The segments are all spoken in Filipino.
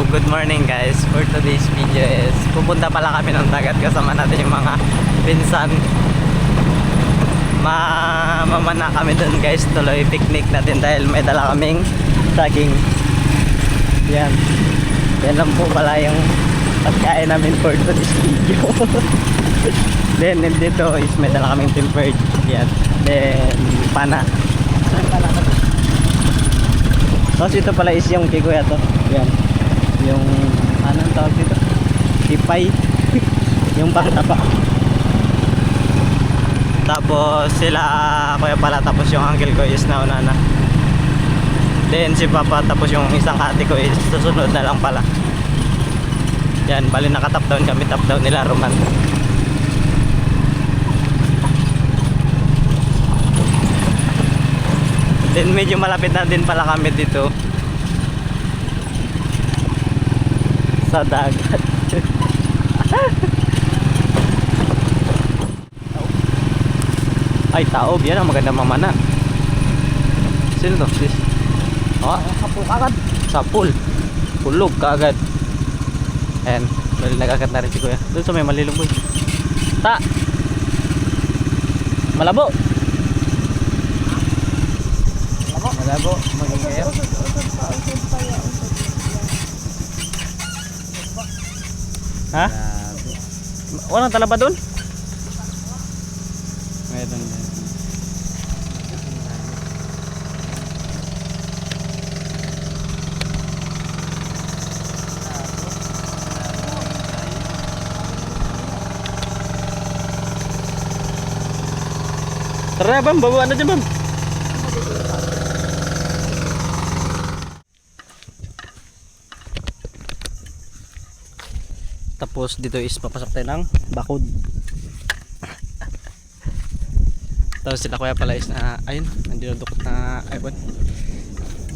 good morning guys. For today's video is pupunta pala kami ng dagat kasama natin yung mga pinsan. Mamana kami dun guys, tuloy picnic natin dahil may dala kaming saging. Yan. Yan lang po pala yung pagkain namin for today's video. Then dito is may dala kaming tempered. Yan. Then pana. Tapos ito pala is yung kay kuya to. Yan. Yung anong tawag dito? Ipay. Yung pangtapa. Tapos sila kuya pala, tapos yung uncle ko is nauna na. Then si papa, tapos yung isang ate ko is susunod na lang pala. Yan, bali naka-top down kami, top down nila Roman. Then medyo malapit na din pala kami dito sa dagat. Ay, taob. Yan ang maganda mamana. Sino to? Sis? Oh, sapul kagad. Sapul. Pulog kagad. Ayan. Bali nag-agat na rin si kuya. Doon sa may malilong boy. Ta! Malabo! Malabo. Maging kayo. Ha? Walang talaba doon? Meron din. Tara bam, bawa na dyan bam. Tapos dito is papasok tayo ng bakod. Tapos sila kuya pala is na ayun, nandinudukot na ayun,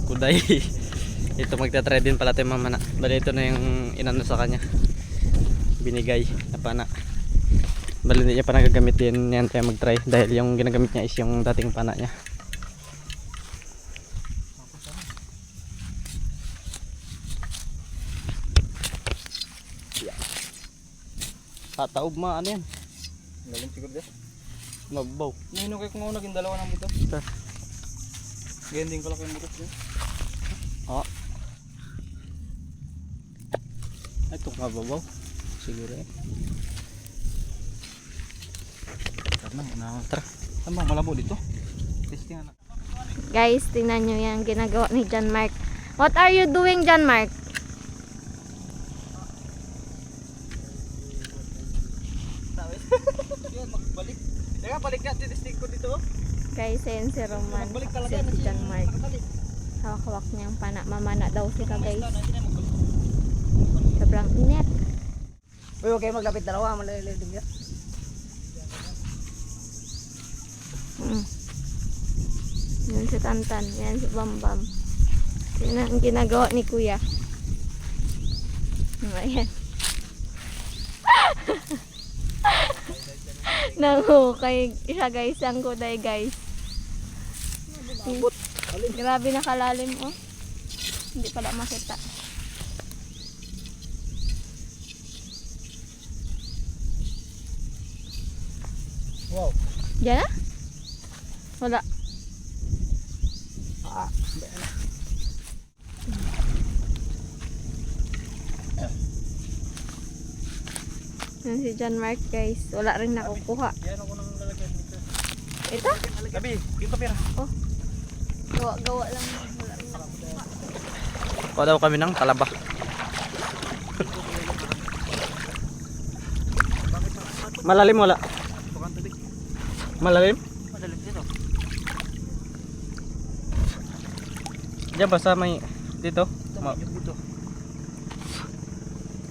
kuday. Ito magta-try din pala tayo mamana. Bali ito na yung inano sa kanya, binigay na pana. Bali hindi niya pa nagagamit din yan, kaya mag-try dahil yung ginagamit niya is yung dating pana niya. Tataob ma, ano yan? Lalim siguro dyan. Mabaw. Nahinukay ko nga naging dalawa ng buto. Gending ko lang yung buto dyan. Oo. Ito mababaw. Siguro eh. Tara. Tama, malabo dito. Testing na. Guys, tingnan nyo yan ginagawa ni John Mark. What are you doing, John Mark? Magbalik. Teka, balik ka. Titistig ko dito. Guys, ayan si Roman. Magbalik talaga. Si John Mark. Hawak-hawak niyang pana. Mamana daw sila guys. Sobrang init. Uy, huwag kayo maglapit dalawa. Malililig yan. Yan si Tantan. Yan si Bambam. Yan ang ginagawa ni Kuya. Ayan. Nanghukay siya guys. Ang kuday guys. Grabe nakalalim oh. Hindi pala makita. Wow. Diyan na? Wala. Yan si John Mark guys. Wala rin nakukuha. Yan ako nang lalagyan dito. Ito? Gabi, dito pera. Oh. Gawa lang. Wala rin nakukuha. Kuha daw kami ng talaba. Malalim wala? Malalim? Madalim dito. Diyan ba sa may dito? Dito.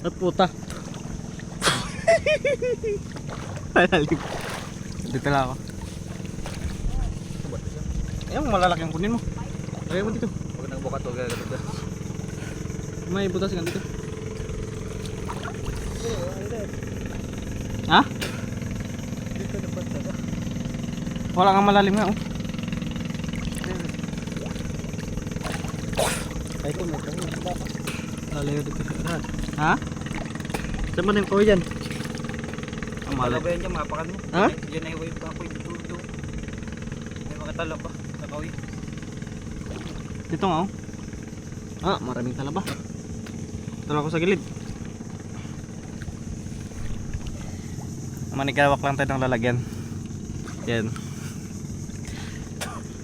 Ay puta. Malalim. Dito lang ako. Ayun, malalaki ang kunin mo. Lagay mo dito. Huwag nang buka to. Gagawin. May butas kan dito. Ha? Wala kang malalim nga oh. Ay ko, may Lalayo dito sa unahan. Ha? Saan mo na yung kaway dyan? Ang Wala malat. ba yan dyan, mapakan mo? Ha? Yan ay huwag pa ako yung dito. May mga tala pa, nakawi. Dito nga oh. Ah, maraming talaba. Tala ko sa gilid. Manigawak lang tayo ng lalagyan. Yan.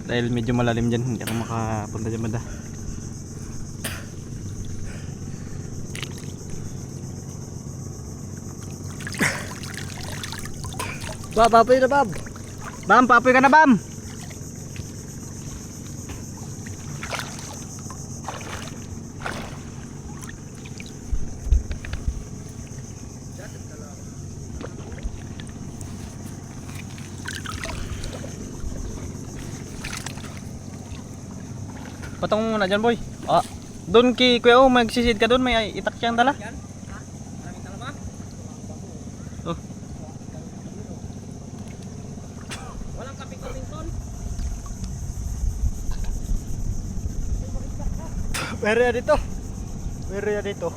Dahil medyo malalim dyan, hindi ako makapunta dyan banda. Bam, papoy na bam. Bam, papoy ka na bam. Patong mo muna dyan boy. Ah, doon kay Kuya O, magsisid ka doon, may itak siyang dala. Maraming talaba? Oh. Walang kaping-kaping ton. Meron yan dito. Meron yan dito.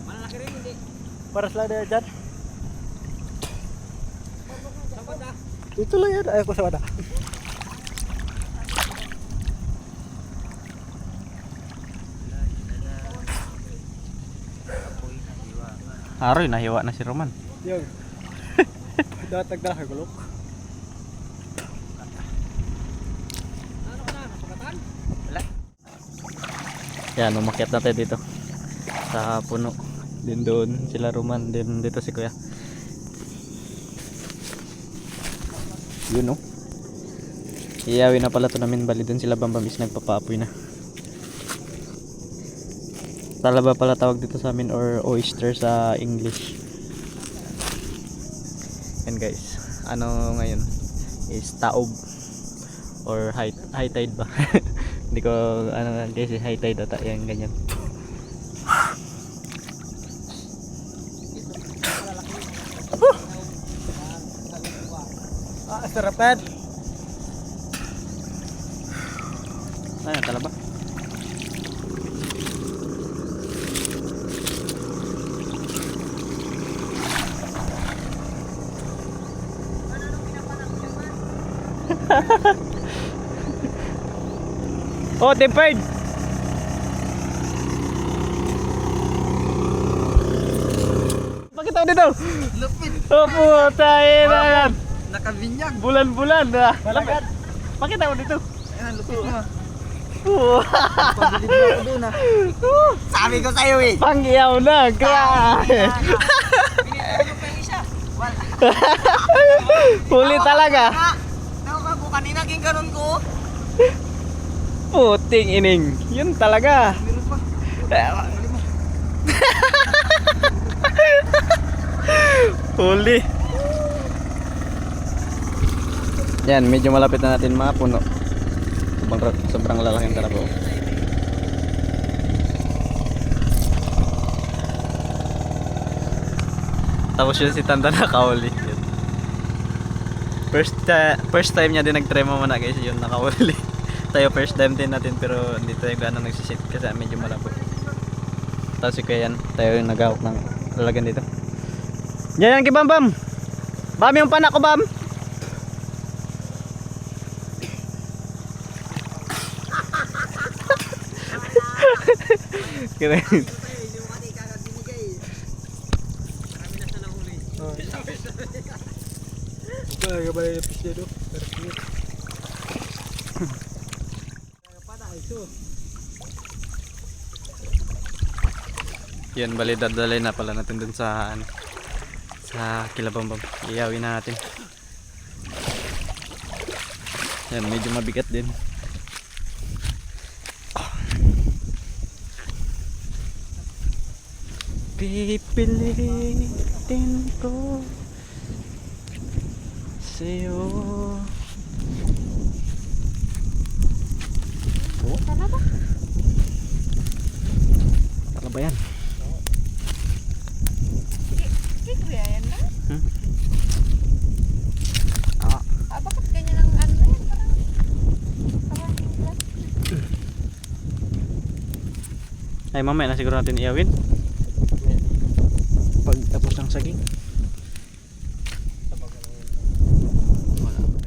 Malalaki rin, hindi. Para sila na dyan. Sabat ah. Dito lang yan. Ayaw ko sa wala. Aroy, nahiwa na si Roman. Yung. Datag na kagulok. Ano ka na? Napagatan? Wala. Yan, umakyat na tayo dito sa puno. Din doon sila Roman, din dito si Kuya. Yun oh. Iyawin na pala to namin, bali doon sila Bambam is nagpapaapoy na. Talaba pala tawag dito sa amin, or oyster sa English. Yan guys, ano ngayon is taob or high tide ba. Hindi ko ano guys, high tide ata yan, ganyan. Ah, sarapan. Ano talaba? Oh, tempered. Pakita ko dito. Lupit. Oh, puta na yan. Nakabinyag. Bulan-bulan ah. Balagat. Pakita mo dito. Ayan, lupit mo. Pabilib na ako doon ah. Sabi ko sa'yo eh. Pangyaw na, grabe. Pinitulog pa yung isa. Wala. Huli talaga. Nakuha ko kanina, king-ganon ko. Puting ining. Yun talaga. Meron pa. Huli. Yan, medyo malapit na natin mapuno. Sobrang lalaking kalabaw. Tapos yun si Tanda nakahuli. First time niya din nag-try mo muna guys, yun nakahuli. Tayo first time din natin, pero hindi tayo gano'ng nagsisit kasi medyo malabo. Tapos si Kuya yan, tayo yung naghahawak ng lalagyan dito. Yan kay Bam Bam. Bam yung panak ko Bam. Kira. Kaya ba yung pisya do? Yan, bali dadalay na pala natin dun sa Kilabambam. Iyawin na natin. Yan, medyo mabigat din. Pipilitin ko sa'yo. Oh, Talaba? talaba yan. Kuya yan na? Hmm? Ah, Bakit ganyan ang ano yan? Parang yung plastic. Ay mamaya na siguro natin iawin. Pag tapos ng saging.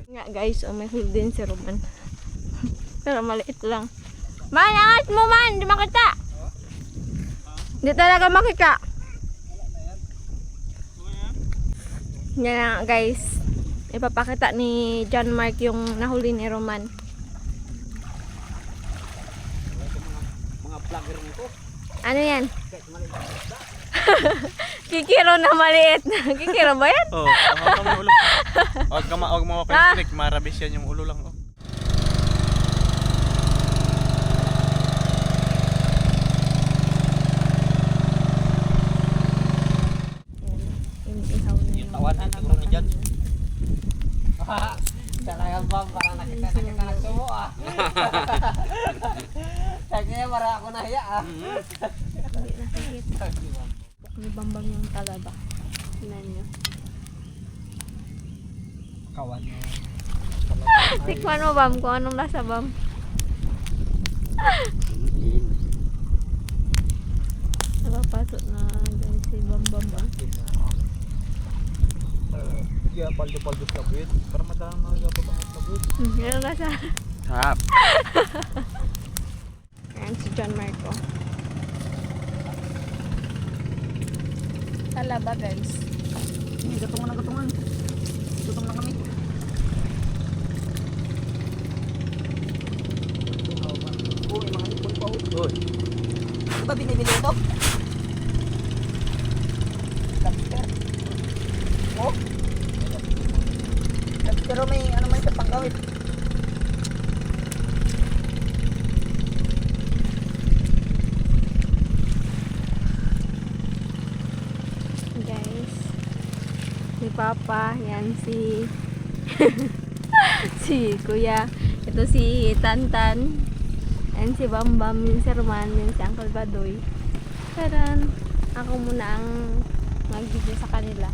Nga guys, may huli din si Roman. Pero maliit lang. Man, angat mo man! Di makita! Di talaga makita. Yan na guys. Ipapakita ni John Mark yung nahuli ni Roman. Mga vlogger nito. Ano yan? Kikiro na maliit. Kikiro ba yan? Oh, hawak mo yung ulo. Huwag mo ako yung tinik, marabis yan yung ulo lang. Oh. Inihaw na yung Tawan din siguro ni Jan. Talagang bang parang nakita nagsumo ah. Kaya para ako nahiya ah. Hindi nakikita. May bambang yung talaba. Tingnan nyo. Kawan. Tikman mo bam kung anong lasa bam. Napapasok na dyan si bambam ba? Kaya paldo-paldo sa buwit. Para madami mga gapabang sa buwit. Anong lasa? Sarap. Ayan si John Marco. Talaba guys. Gatungan ng gatungan. Gutom na kami. Uy, mga ipon pa uy. Ano ba binibili ito? Lobster. Oh? Pero may ano may sa panggawit. Guys. Si Papa. Yan si si Kuya. Ito si Tantan. Yan si Bambam. Yun si Roman. Yun si Uncle Badoy. Taran. Ako muna ang mag-video sa kanila.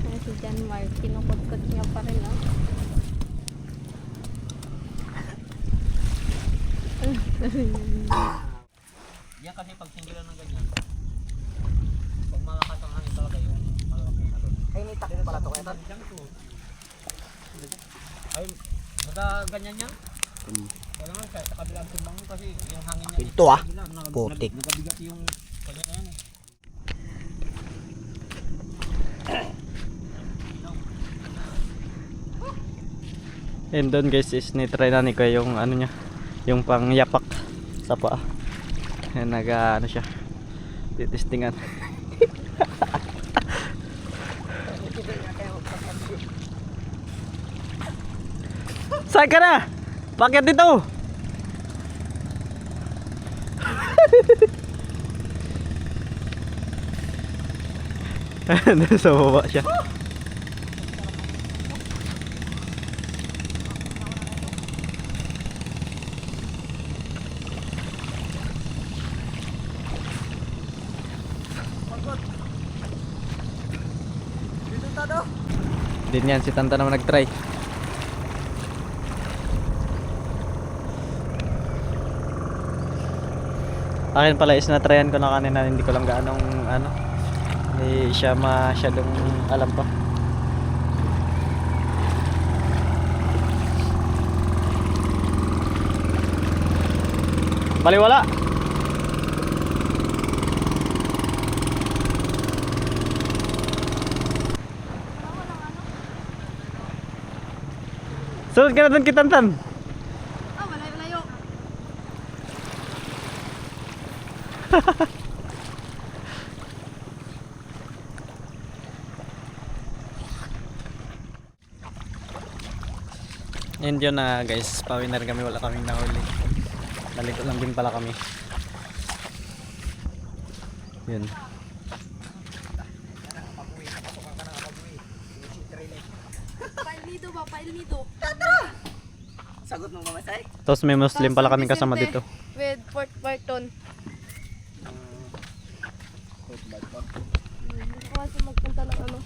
Yan si John Mark. Kinukot-kot niya pa rin. Oh. Yan kasi pag singilan ng ganyan. Pag malakas ang hangin talaga yung malaking alon. Ay, may takbo pala to kaya. Ay, baka ganyan yan? Wala nga sa kabilang timbang kasi yung hangin niya. Ito ah, putik. Nagabigat yung kanya na yan eh. And doon guys is nitry na ni Kuya yung ano niya, yung pang yapak sa paa. Yan ano siya, titistingan. Saan ka na? Bakit dito? Nasa baba siya. Din yan si Tanta naman nag-try. Akin pala is na-tryan ko na kanina, hindi ko lang gaanong ano, hindi siya masyadong alam pa. Baliwala. Sunod ka na doon kitantan. Oh, malayo-layo. Yun yun na guys, pauwi na rin kami, wala kaming nahuli. Naligo lang din pala kami. Yun. Pailnido ba? Pailnido. Sagot mo mamasay? Tapos may Muslim pala kaming kasama dito. With Fort Barton. Kasi magpunta lang ano.